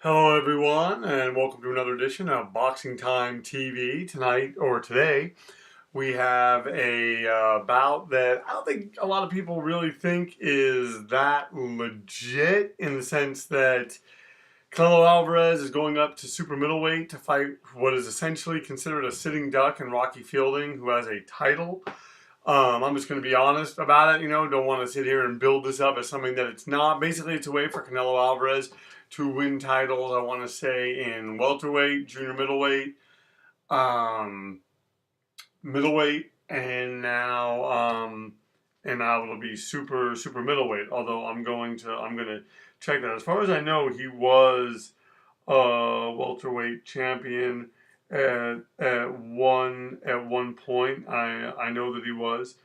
Hello, everyone, and welcome to another edition of Boxing Time TV. Tonight, or today, we have a bout that I don't think a lot of people really think is that legit, in the sense that Canelo Alvarez is going up to super middleweight to fight what is essentially considered a sitting duck in Rocky Fielding, who has a title. I'm just going to be honest about it. Don't want to sit here and build this up as something that it's not. Basically, it's a way for Canelo Alvarez to win titles. I want to say in welterweight, junior um, middleweight, and now it'll be super middleweight. Although I'm gonna check that. As far as I know, he was welterweight champion at one point. I know that he was,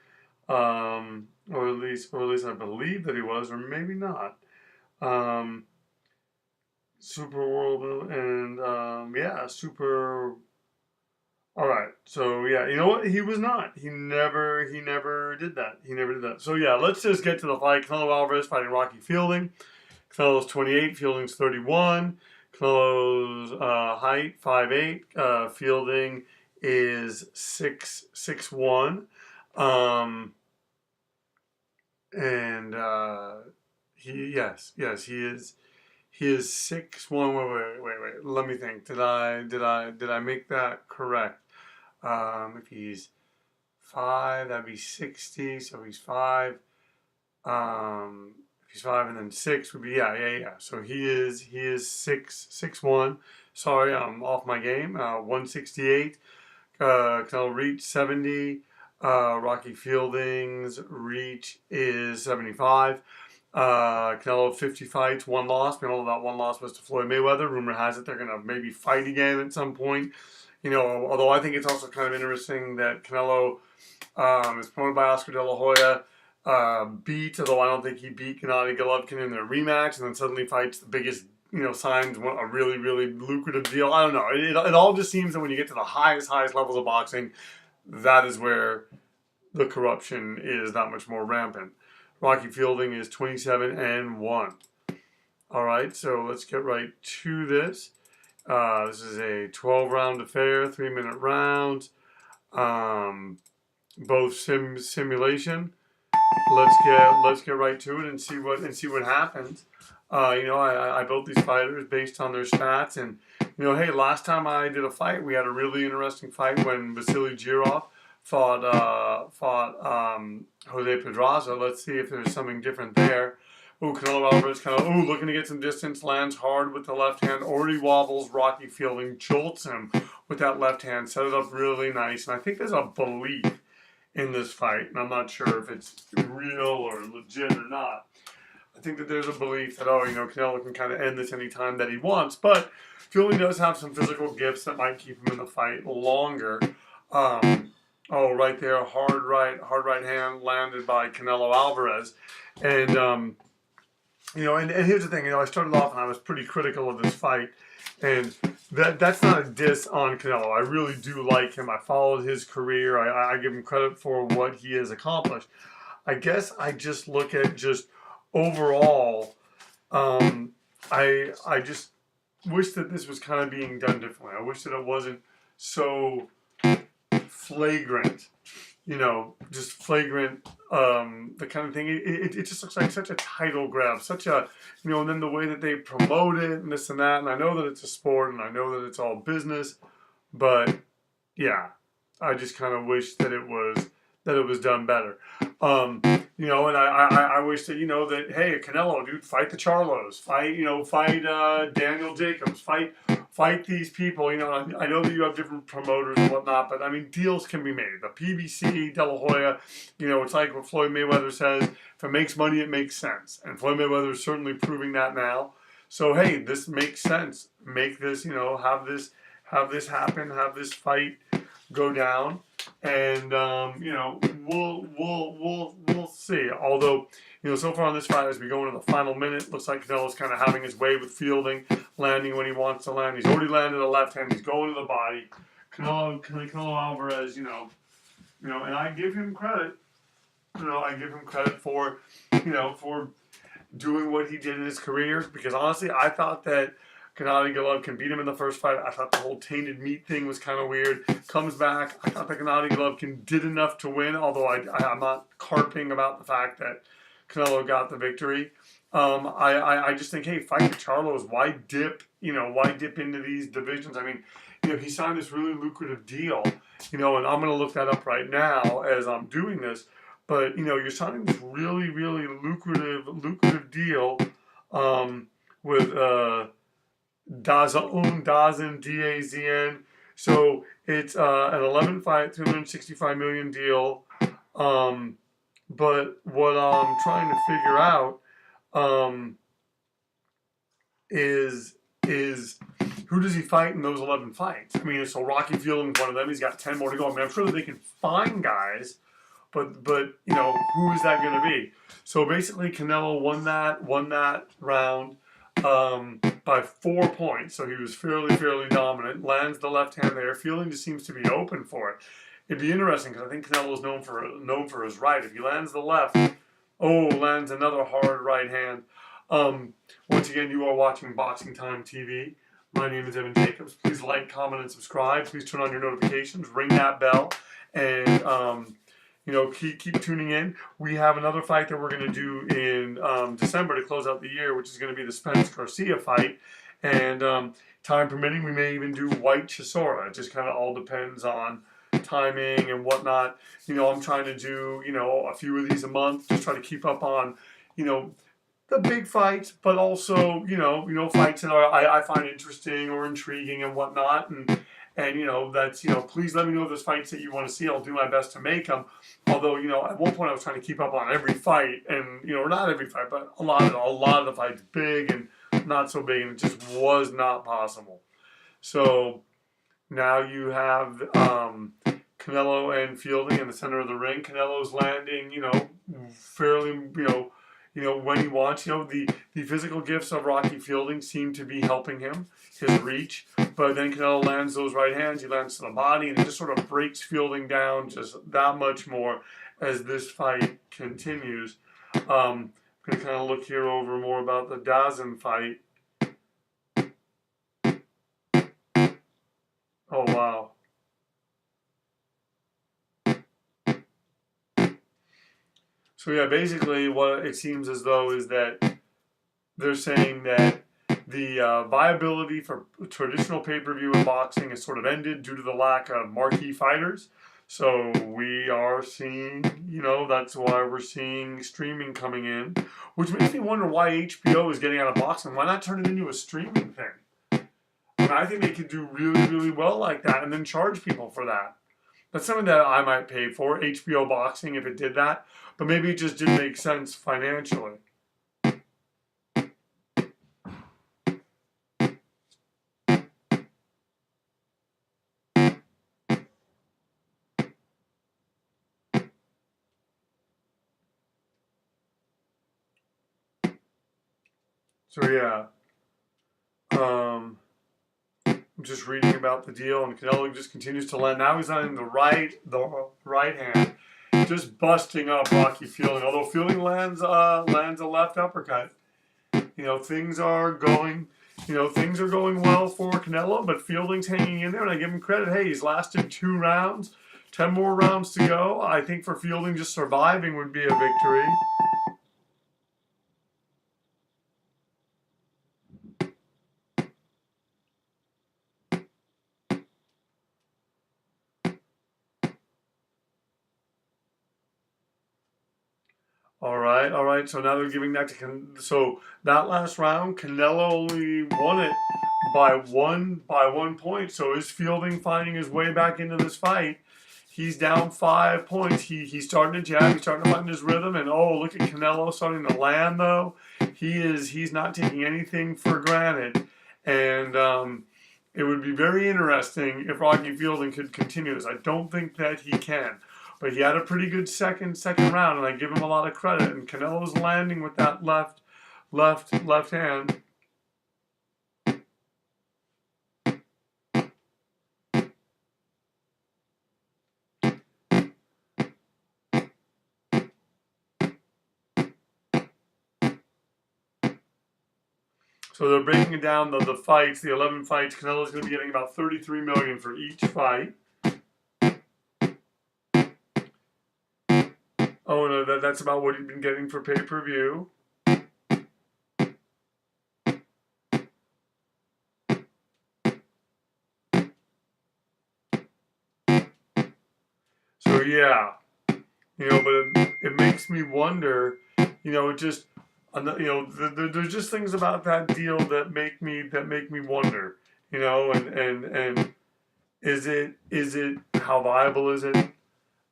or at least I believe that he was, or maybe not. Um, Super World and yeah, Super. All right, so yeah, you know what? He was not. He never did that. He never did that. So yeah, let's just get to the fight. Canelo Alvarez fighting Rocky Fielding. Canelo's 28, Fielding's 31. Canelo's height 5'8". Fielding is 6'1". Um, and he is. He is 6'1". Wait. Let me think. Did I make that correct? If he's 5, that'd be 60. So he's 5. If he's 5 and then 6 would be, yeah. So he is 6'1". Sorry, I'm off my game. 168. Canelo reach 70. Rocky Fielding's reach is 75. Canelo 50 fights, one loss. We know that one loss was to Floyd Mayweather. Rumor has it they're going to maybe fight again at some point. Although I think it's also kind of interesting that Canelo is promoted by Oscar De La Hoya, although I don't think he beat Gennady Golovkin in their rematch, and then suddenly fights the biggest, signs a really, really lucrative deal. I don't know. It all just seems that when you get to the highest levels of boxing, that is where the corruption is that much more rampant. Rocky Fielding is 27-1. All right, so let's get right to this. This is a 12-round affair, 3-minute rounds. Both simulation. Let's get right to it and see what happens. I built these fighters based on their stats, and hey, last time I did a fight, we had a really interesting fight when Vasily Girov fought Jose Pedraza. Let's see if there's something different there. Canelo Alvarez kind of looking to get some distance, lands hard with the left hand, already wobbles Rocky Fielding, jolts him with that left hand, set it up really nice, and I think there's a belief in this fight, and I'm not sure if it's real or legit or not. I think that there's a belief that, Canelo can kind of end this anytime that he wants, but Fielding does have some physical gifts that might keep him in the fight longer. Right there, hard right hand landed by Canelo Alvarez, and and here's the thing, I started off and I was pretty critical of this fight, and that's not a diss on Canelo. I really do like him. I followed his career. I give him credit for what he has accomplished. I guess I just look at just overall. I just wish that this was kind of being done differently. I wish that it wasn't so flagrant. Just flagrant, the kind of thing. It just looks like such a title grab, such a, and then the way that they promote it and this and that. And I know that it's a sport and I know that it's all business, but yeah, I just kind of wish that it was done better. And I wish that, that, hey, Canelo, dude, fight the Charlos, fight Daniel Jacobs, fight these people. I know that you have different promoters and whatnot, but I mean, deals can be made. The PBC, De La Hoya, it's like what Floyd Mayweather says: if it makes money, it makes sense. And Floyd Mayweather is certainly proving that now. So hey, this makes sense. Make this, have this happen, have this fight go down, and we'll see. Although so far on this fight, as we go into the final minute, looks like Canelo's kind of having his way with Fielding, landing when he wants to land. He's already landed a left hand. He's going to the body. Canelo Alvarez, and I give him credit. I give him credit for doing what he did in his career, because honestly, I thought that Gennady Golovkin beat him in the first fight. I thought the whole tainted meat thing was kind of weird. Comes back. I thought that Gennady Golovkin did enough to win, although I'm not carping about the fact that Canelo got the victory. I just think, hey, fight the Charlos. Why dip? Why dip into these divisions? I mean, he signed this really lucrative deal. And I'm going to look that up right now as I'm doing this. But you're signing this really, really lucrative deal with DAZN, D-A-Z-N. So it's an 11-fight, $265 million deal. But what I'm trying to figure out is who does he fight in those 11 fights? I mean, so Rocky Fielding's one of them. He's got 10 more to go. I mean, I'm sure that they can find guys, but who is that going to be? So basically, Canelo won that round by 4 points. So he was fairly dominant. Lands the left hand there. Fielding just seems to be open for it. It'd be interesting because I think Canelo is known for his right. If he lands the left, lands another hard right hand. Once again, you are watching Boxing Time TV. My name is Evan Jacobs. Please like, comment, and subscribe. Please turn on your notifications. Ring that bell, and keep tuning in. We have another fight that we're going to do in December to close out the year, which is going to be the Spence Garcia fight. And time permitting, we may even do White Chisora. It just kind of all depends on timing and whatnot. I'm trying to do a few of these a month, just try to keep up on the big fights, but also fights that I find interesting or intriguing and whatnot. And that's please let me know if there's fights that you want to see. I'll do my best to make them. Although at one point I was trying to keep up on every fight, and not every fight, but a lot of the fights, big and not so big, and it just was not possible. So now you have Canelo and Fielding in the center of the ring. Canelo's landing, fairly, when he wants. The physical gifts of Rocky Fielding seem to be helping him, his reach. But then Canelo lands those right hands. He lands to the body, and it just sort of breaks Fielding down just that much more as this fight continues. I'm going to kind of look here over more about the DAZN fight. Oh, wow. So yeah, basically what it seems as though is that they're saying that the viability for traditional pay-per-view in boxing has sort of ended due to the lack of marquee fighters. So we are seeing, that's why we're seeing streaming coming in, which makes me wonder why HBO is getting out of boxing. Why not turn it into a streaming thing? And I think they could do really, really well like that and then charge people for that. That's something that I might pay for, HBO Boxing, if it did that. But maybe it just didn't make sense financially. So yeah, I'm just reading about the deal, and Canelo just continues to land. Now he's on the right hand, just busting up Rocky Fielding. Although Fielding lands a left uppercut. Things are going well for Canelo, but Fielding's hanging in there, and I give him credit. Hey, he's lasted 2 rounds, 10 more rounds to go. I think for Fielding, just surviving would be a victory. All right. So now they're giving that to so that last round, Canelo only won it by one point. So is Fielding finding his way back into this fight? He's down 5 points. He's starting to jab. He's starting to find his rhythm. And look at Canelo starting to land though. He's not taking anything for granted. And it would be very interesting if Rocky Fielding could continue this. I don't think that he can. But he had a pretty good second round, and I give him a lot of credit. And Canelo's landing with that left hand. So they're breaking down the fights, the 11 fights. Canelo's going to be getting about $33 million for each fight. Oh no, that's about what he's been getting for pay-per-view. So yeah, but it makes me wonder. Just there's just things about that deal that make me wonder. And is it how viable is it?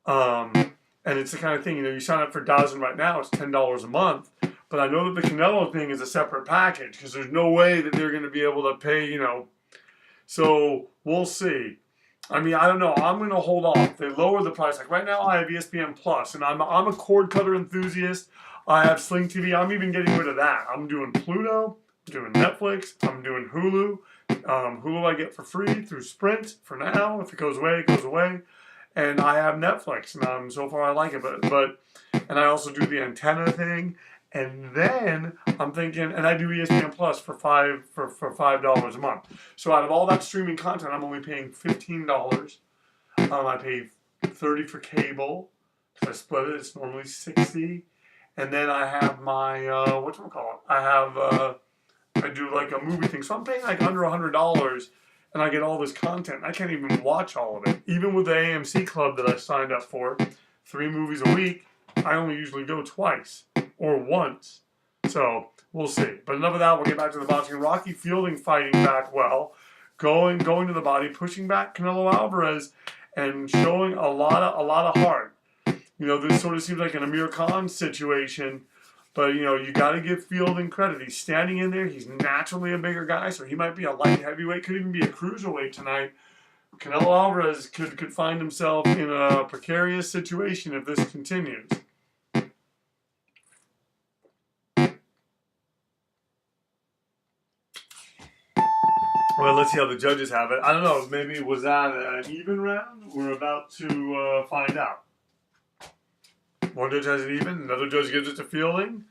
And it's the kind of thing, you sign up for DAZN right now, it's $10 a month. But I know that the Canelo thing is a separate package because there's no way that they're going to be able to pay, So we'll see. I mean, I don't know. I'm going to hold off. They lower the price. Like right now, I have ESPN Plus, and I'm a cord cutter enthusiast. I have Sling TV. I'm even getting rid of that. I'm doing Pluto. I'm doing Netflix. I'm doing Hulu. Hulu I get for free through Sprint for now. If it goes away, it goes away. And I have Netflix, and so far I like it. And I also do the antenna thing. And then I'm thinking, and I do ESPN Plus for $5 a month. So out of all that streaming content, I'm only paying $15. I pay $30 for cable because I split it. It's normally $60, and then I have my I do like a movie thing. So I'm paying like under $100, and I get all this content. I can't even watch all of it, even with the AMC Club that I signed up for. 3 movies a week. I only usually go twice or once. So we'll see. But enough of that. We'll get back to the boxing. Rocky Fielding fighting back well, going to the body, pushing back Canelo Alvarez, and showing a lot of heart. This sort of seems like an Amir Khan situation, but you got to give Fielding credit. He's standing in there. He's naturally a bigger guy, so he might be a light heavyweight. Could even be a cruiserweight tonight. Canelo Alvarez could find himself in a precarious situation if this continues. Well, let's see how the judges have it. I don't know. Maybe was that an even round? We're about to find out. One judge has it even. Another judge gives it to Fielding.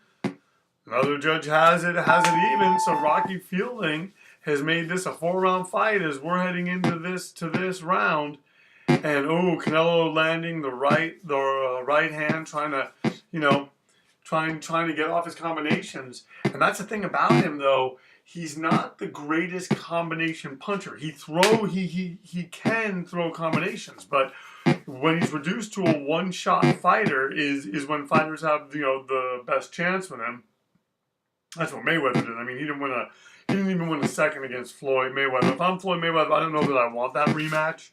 Another judge has it even. So Rocky Fielding has made this a 4-round fight as we're heading into this round. And Canelo landing the right hand, trying to get off his combinations. And that's the thing about him, though. He's not the greatest combination puncher. He can throw combinations, but when he's reduced to a one-shot fighter is when fighters have the best chance with him. That's what Mayweather did. I mean, he didn't even win a second against Floyd Mayweather. If I'm Floyd Mayweather, I don't know that I want that rematch,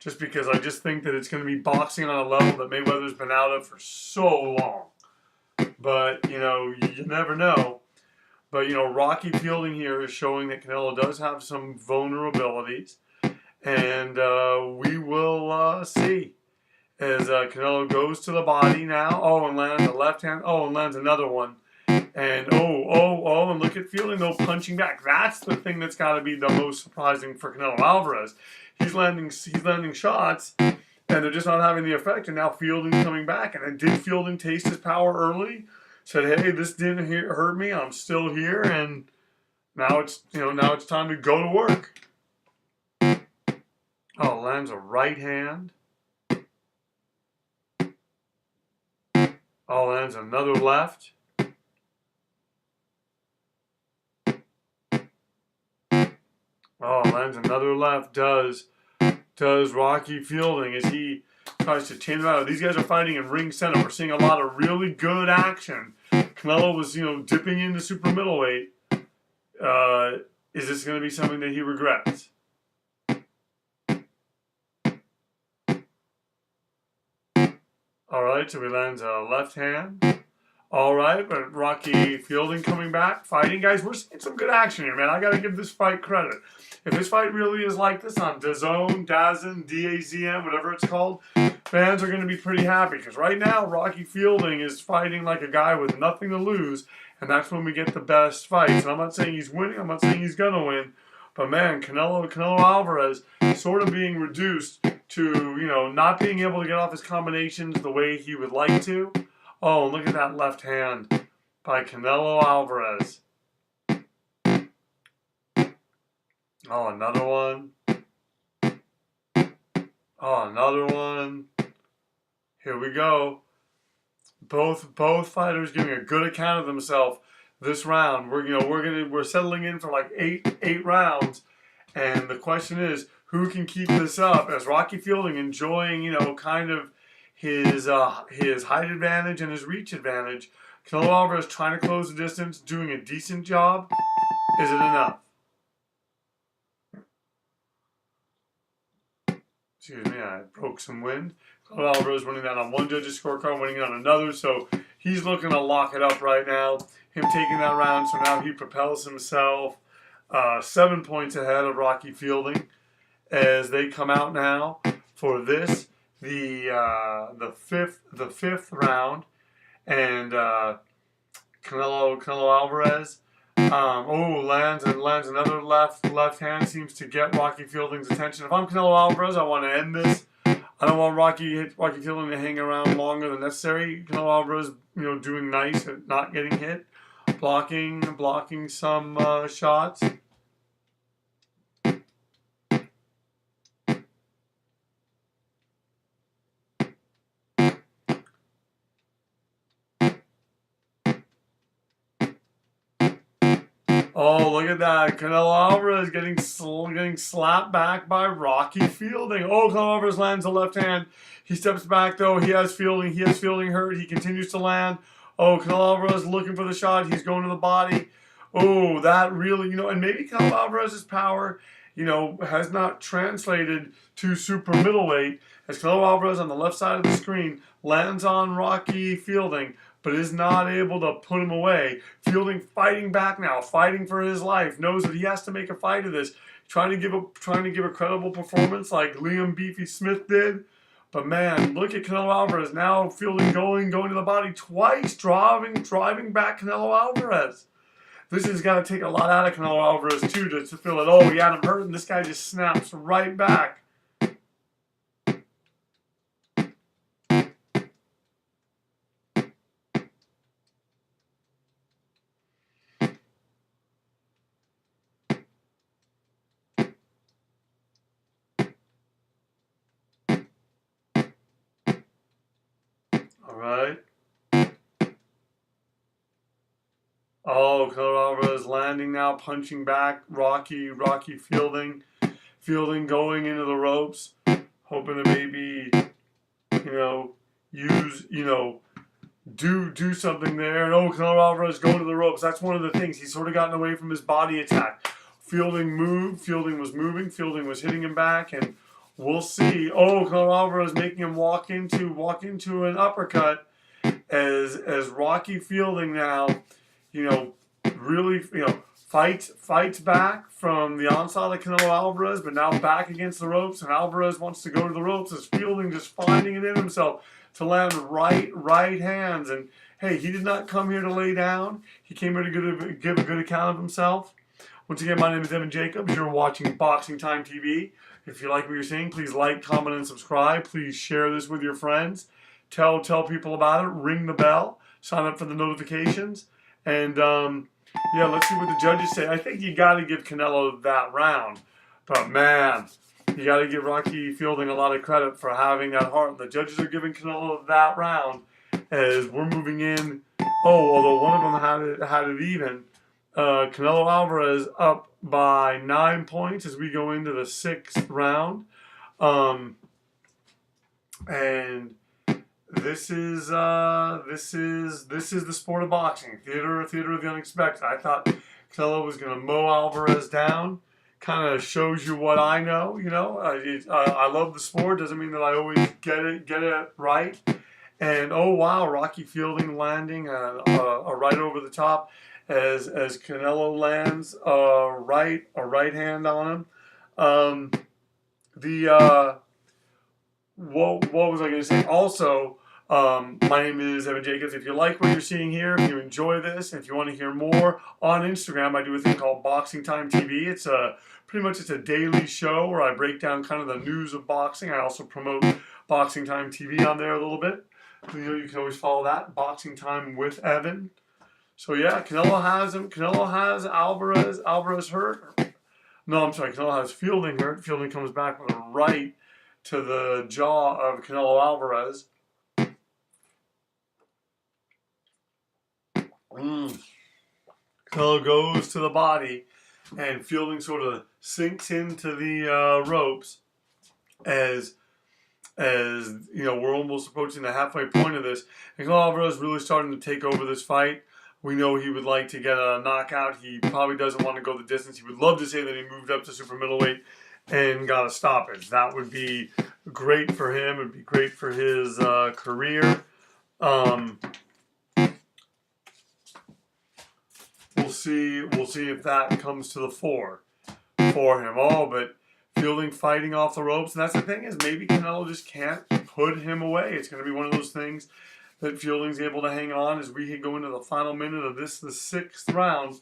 just because I just think that it's going to be boxing on a level that Mayweather's been out of for so long. But you never know. But, Rocky Fielding here is showing that Canelo does have some vulnerabilities. And we will see as Canelo goes to the body now. And lands a left hand. And lands another one. And, and look at Fielding, though, punching back. That's the thing that's got to be the most surprising for Canelo Alvarez. He's landing shots, and they're just not having the effect. And now Fielding's coming back. And did Fielding taste his power early? Said, hey, this didn't hurt me. I'm still here, and now it's time to go to work. Lands a right hand. Lands another left. Lands another left. Does Rocky Fielding as he tries to chain them out. These guys are fighting in ring center. We're seeing a lot of really good action. Canelo was, dipping into super middleweight. Is this going to be something that he regrets? All right, so he lands a left hand. All right, but Rocky Fielding coming back, fighting. Guys, we're seeing some good action here, man. I got to give this fight credit. If this fight really is like this on DAZN, DAZN, whatever it's called, fans are going to be pretty happy. Because right now, Rocky Fielding is fighting like a guy with nothing to lose. And that's when we get the best fights. And I'm not saying he's winning. I'm not saying he's going to win. But, man, Canelo Alvarez sort of being reduced to, not being able to get off his combinations the way he would like to. Look at that left hand by Canelo Alvarez. Oh, another one. Oh, another one. Here we go. Both fighters giving a good account of themselves this round. We're settling in for like eight rounds, and the question is who can keep this up as Rocky Fielding enjoying kind of his height advantage and his reach advantage. Canelo Alvarez trying to close the distance, doing a decent job. Is it enough? Excuse me, I broke some wind. Canelo Alvarez winning that on one judge's scorecard, winning it on another. So he's looking to lock it up right now. Him taking that round, so now he propels himself 7 points ahead of Rocky Fielding as they come out now for this the fifth round, and Canelo Alvarez. Lands another left hand, seems to get Rocky Fielding's attention. If I'm Canelo Alvarez, I want to end this. I don't want Rocky Fielding to hang around longer than necessary. Canelo Alvarez, doing nice at not getting hit, blocking some shots. Oh, look at that. Canelo Alvarez getting slapped back by Rocky Fielding. Oh, Canelo Alvarez lands a left hand. He steps back, though. He has Fielding hurt. He continues to land. Oh, Canelo Alvarez looking for the shot. He's going to the body. Oh, that really, and maybe Canelo Alvarez's power, has not translated to super middleweight, as Canelo Alvarez on the left side of the screen lands on Rocky Fielding, but is not able to put him away. Fielding fighting back now, fighting for his life, knows that he has to make a fight of this, trying to give a credible performance like Liam Beefy Smith did. But man, look at Canelo Alvarez now. Fielding going to the body twice, driving back Canelo Alvarez. This has got to take a lot out of Canelo Alvarez too to feel that, he had him hurt, and this guy just snaps right back. All right. Oh, Canelo Alvarez landing now, punching back Rocky Fielding. Fielding going into the ropes, hoping to maybe, do something there. And Canelo Alvarez going to the ropes. That's one of the things. He's sort of gotten away from his body attack. Fielding moved. Fielding was moving. Fielding was hitting him back, and we'll see. Canelo Alvarez making him walk into an uppercut as Rocky Fielding now, really, fights back from the onslaught of Canelo Alvarez, but now back against the ropes, and Alvarez wants to go to the ropes as Fielding just finding it in himself to land right hands. And hey, he did not come here to lay down. He came here to give a good account of himself. Once again, my name is Evan Jacobs. You're watching Boxing Time TV. If you like what you're seeing, please like, comment, and subscribe. Please share this with your friends. Tell people about it. Ring the bell. Sign up for the notifications. And let's see what the judges say. I think you got to give Canelo that round. But man, you got to give Rocky Fielding a lot of credit for having that heart. The judges are giving Canelo that round as we're moving in. Although one of them had it even. Canelo Alvarez up by 9 points as we go into the sixth round. And this is the sport of boxing. Theater of the unexpected. I thought Canelo was going to mow Alvarez down. Kind of shows you what I know. I love the sport. Doesn't mean that I always get it right. And Rocky Fielding landing a right over the top as Canelo lands a right hand on him. What was I going to say? Also, my name is Evan Jacobs. If you like what you're seeing here, if you enjoy this, if you want to hear more, on Instagram I do a thing called Boxing Time TV. It's pretty much a daily show where I break down kind of the news of boxing. I also promote Boxing Time TV on there a little bit. You can always follow that, Boxing Time with Evan. So yeah, Canelo has him. Canelo has Alvarez hurt. No, I'm sorry. Canelo has Fielding hurt. Fielding comes back with a right to the jaw of Canelo Alvarez. Canelo goes to the body, and Fielding sort of sinks into the ropes as we're almost approaching the halfway point of this. And Canelo Alvarez is really starting to take over this fight. We know he would like to get a knockout. He probably doesn't want to go the distance. He would love to say that he moved up to super middleweight and got a stoppage. That would be great for him. It would be great for his career. We'll see if that comes to the fore for him. But Fielding fighting off the ropes, and that's the thing, is maybe Canelo just can't put him away. It's going to be one of those things that Fielding's able to hang on as we go into the final minute of this, the 6th round.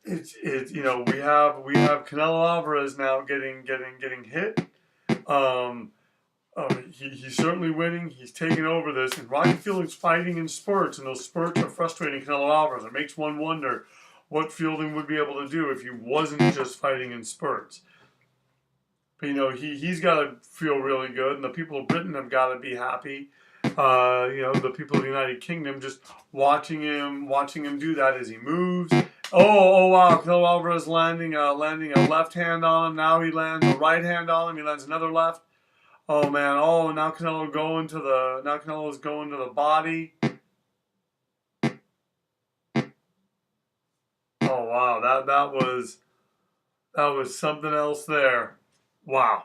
We have Canelo Alvarez now getting hit. He's certainly winning. He's taking over this, and Rocky Fielding's fighting in spurts, and those spurts are frustrating Canelo Alvarez. It makes one wonder what Fielding would be able to do if he wasn't just fighting in spurts. But he's got to feel really good, and the people of Britain have got to be happy. The people of the United Kingdom just watching him do that as he moves. Oh wow! Canelo Alvarez landing a left hand on him. Now he lands a right hand on him. He lands another left. Oh man! Oh, now Canelo's going to the body. Oh wow! That was something else there. Wow.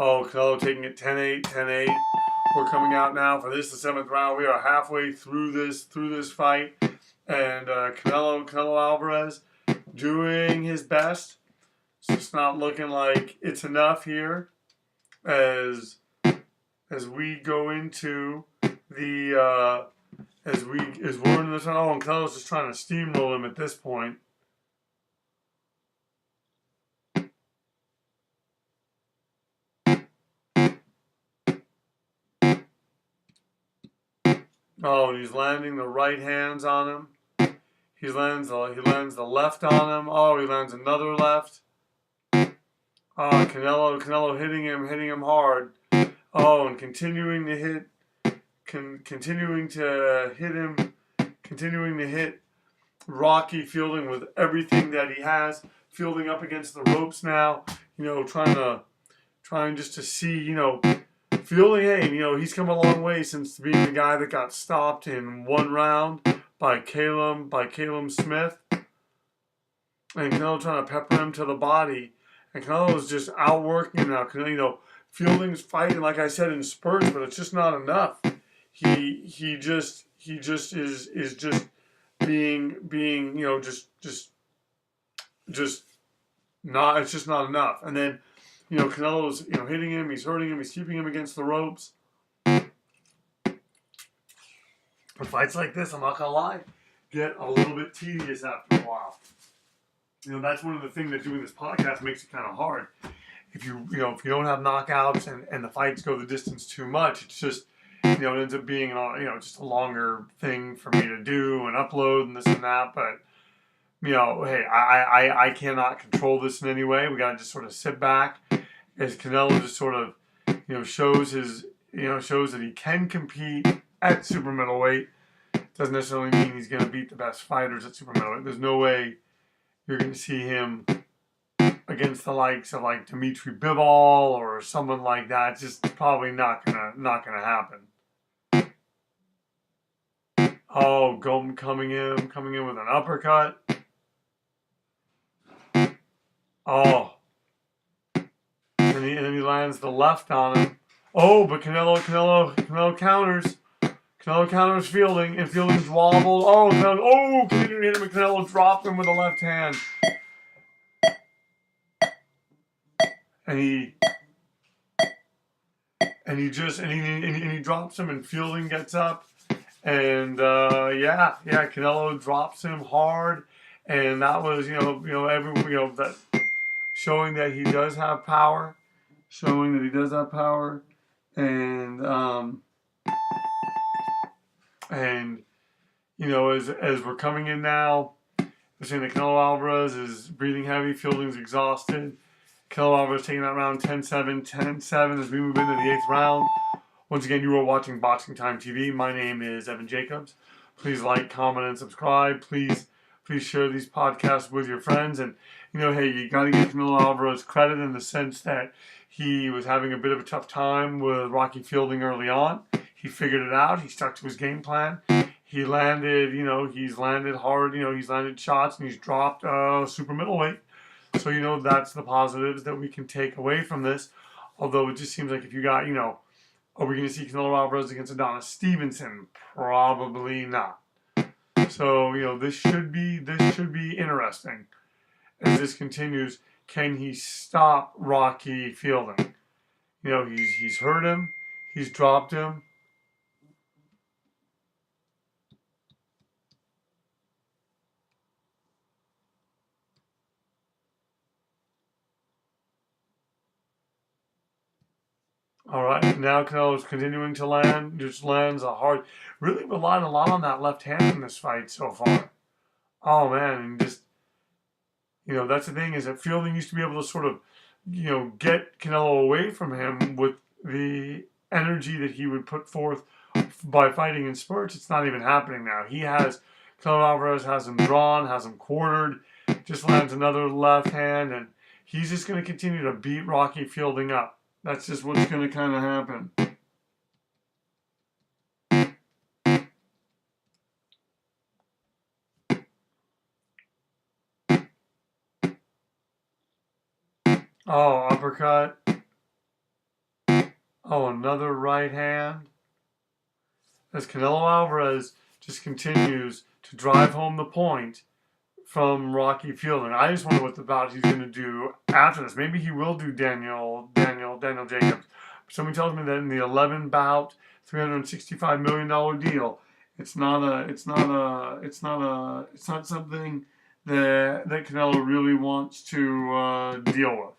Oh, Canelo taking it 10-8, 10-8. We're coming out now for this, the 7th round. We are halfway through this fight, and Canelo Alvarez doing his best. It's just not looking like it's enough here, as we go into the as we're into this. Oh, and Canelo's just trying to steamroll him at this point. Oh, and he's landing the right hands on him. He lands the left on him. Oh, he lands another left. Oh, Canelo hitting him hard. Oh, and continuing to hit Rocky Fielding with everything that he has. Fielding up against the ropes now. Trying just to see, Fielding, hey, he's come a long way since being the guy that got stopped in one round by Caleb Smith. And Canelo trying to pepper him to the body. And Canelo's just outworking him now. Fielding's fighting, like I said, in spurts, but it's just not enough. He just is just being just not. It's just not enough. And then Canelo's hitting him, he's hurting him, he's keeping him against the ropes. But fights like this, I'm not gonna lie, get a little bit tedious after a while. That's one of the things that doing this podcast makes it kind of hard. If you don't have knockouts and the fights go the distance too much, it's just it ends up being just a longer thing for me to do and upload and this and that. But hey, I cannot control this in any way. We gotta just sort of sit back as Canelo just sort of shows that he can compete at super middleweight. Doesn't necessarily mean he's gonna beat the best fighters at super middleweight. There's no way you're going to see him against the likes of like Dimitri Bivol or someone like that. It's just probably not gonna happen. Oh, coming in with an uppercut. Oh, and he lands the left on him. Oh, but Canelo counters. Canelo counters Fielding, and Fielding's wobbled. Oh, Canelo hit him, and Canelo dropped him with a left hand. And he drops him, and Fielding gets up, and Canelo drops him hard, and that was that showing that he does have power, and and as we're coming in now, they're saying that Canelo Alvarez is breathing heavy, fielding's exhausted. Canelo Alvarez taking that round 10-7, 10-7 as we move into the 8th round. Once again, you are watching Boxing Time TV. My name is Evan Jacobs. Please like, comment, and subscribe. Please share these podcasts with your friends. And, hey, you got to give Canelo Alvarez credit in the sense that he was having a bit of a tough time with Rocky Fielding early on. He figured it out. He stuck to his game plan. He landed, he's landed hard. He's landed shots and he's dropped super middleweight. So, that's the positives that we can take away from this. Although it just seems like if you got, are we going to see Canelo Alvarez against Adonis Stevenson? Probably not. So, this should be interesting as this continues. Can he stop Rocky Fielding? He's hurt him. He's dropped him. All right, now Canelo's continuing to land. Just lands a hard, really relied a lot on that left hand in this fight so far. Oh man, and just that's the thing is that Fielding used to be able to sort of get Canelo away from him with the energy that he would put forth by fighting in spurts. It's not even happening now. Canelo Alvarez has him drawn, has him quartered, just lands another left hand, and he's just going to continue to beat Rocky Fielding up. That's just what's going to kind of happen. Oh, uppercut. Oh, another right hand. As Canelo Alvarez just continues to drive home the point from Rocky Fielding. I just wonder what the bout he's going to do after this. Maybe he will do Daniel Jacobs. Somebody tells me that in the 11 bout, $365 million deal, it's not something that Canelo really wants to deal with.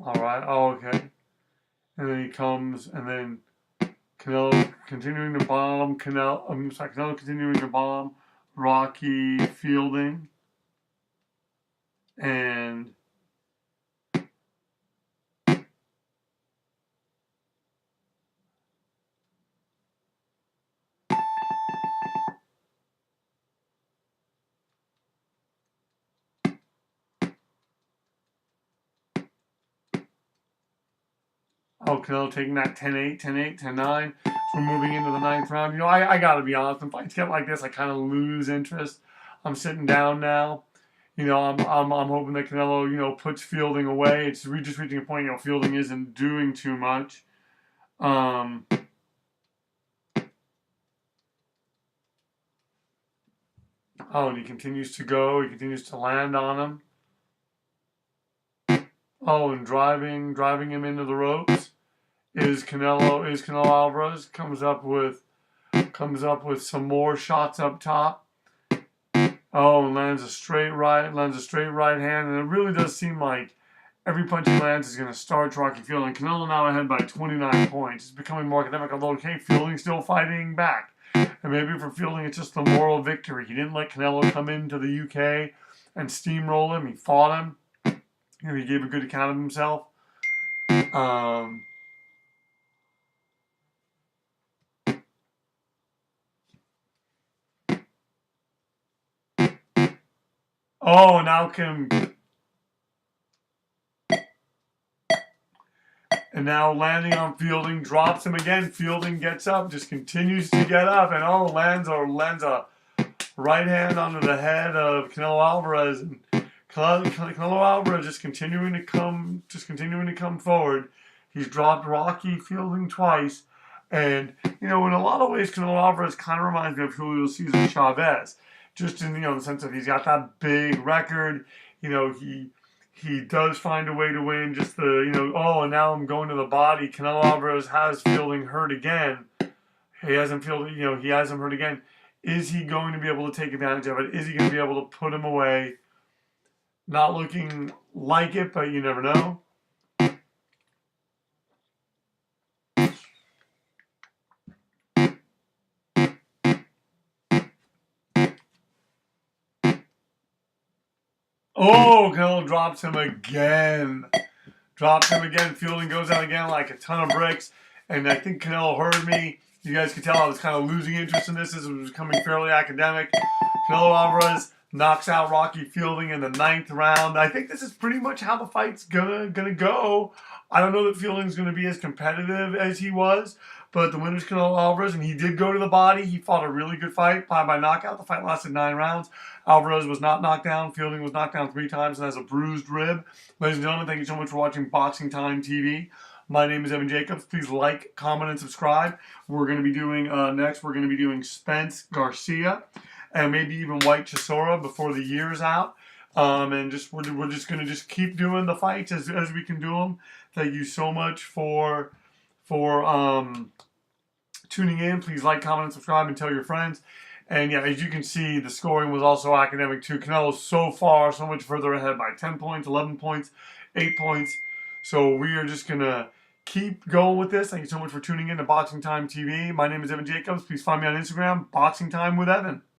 All right. Oh, okay. And then he comes, and then Canelo continuing to bomb. Canelo continuing to bomb Rocky Fielding, and Canelo taking that 10-8, 10-8, 10-9. So we're moving into the 9th round. I got to be honest. When fights get like this, I kind of lose interest. I'm sitting down now. I'm hoping that Canelo, puts Fielding away. It's just reaching a point, Fielding isn't doing too much. Oh, and he continues to go. He continues to land on him. Oh, and driving him into the ropes is Canelo Alvarez. Comes up with some more shots up top. Oh, and lands a straight right hand, and it really does seem like every punch he lands is going to start Rocky Fielding. Canelo now ahead by 29 points. It's becoming more academic, although Fielding's still fighting back. And maybe for Fielding, it's just the moral victory. He didn't let Canelo come into the UK and steamroll him. He fought him. He gave a good account of himself. Oh, now and now landing on Fielding, drops him again. Fielding gets up, just continues to get up, and lands a right hand onto the head of Canelo Alvarez. And Canelo Alvarez just continuing to come forward. He's dropped Rocky Fielding twice, and in a lot of ways, Canelo Alvarez kind of reminds me of Julio Cesar Chavez, just in the sense of he's got that big record. He does find a way to win. Just and now I'm going to the body. Canelo Alvarez has Fielding hurt again. He hasn't he has him hurt again. Is he going to be able to take advantage of it? Is he going to be able to put him away? Not looking like it, but you never know. Oh, Canelo drops him again. Drops him again. Fielding goes out again like a ton of bricks. And I think Canelo heard me. You guys can tell I was kind of losing interest in this. This was becoming fairly academic. Canelo Alvarez knocks out Rocky Fielding in the 9th round. I think this is pretty much how the fight's gonna go. I don't know that Fielding's gonna be as competitive as he was, but the winner's Canelo Alvarez, and he did go to the body. He fought a really good fight by knockout. The fight lasted 9 rounds. Alvarez was not knocked down. Fielding was knocked down 3 times and has a bruised rib. Ladies and gentlemen, thank you so much for watching Boxing Time TV. My name is Evan Jacobs. Please like, comment, and subscribe. We're going to be doing, next, we're going to be doing Spence Garcia and maybe even White Chisora before the year's out. And we're just going to just keep doing the fights as we can do them. Thank you so much for tuning in. Please like, comment, and subscribe, and tell your friends. And yeah, as you can see, the scoring was also academic too. Canelo's so far, so much further ahead by 10 points, 11 points, 8 points. So we are just going to keep going with this. Thank you so much for tuning in to Boxing Time TV. My name is Evan Jacobs. Please find me on Instagram, Boxing Time with Evan.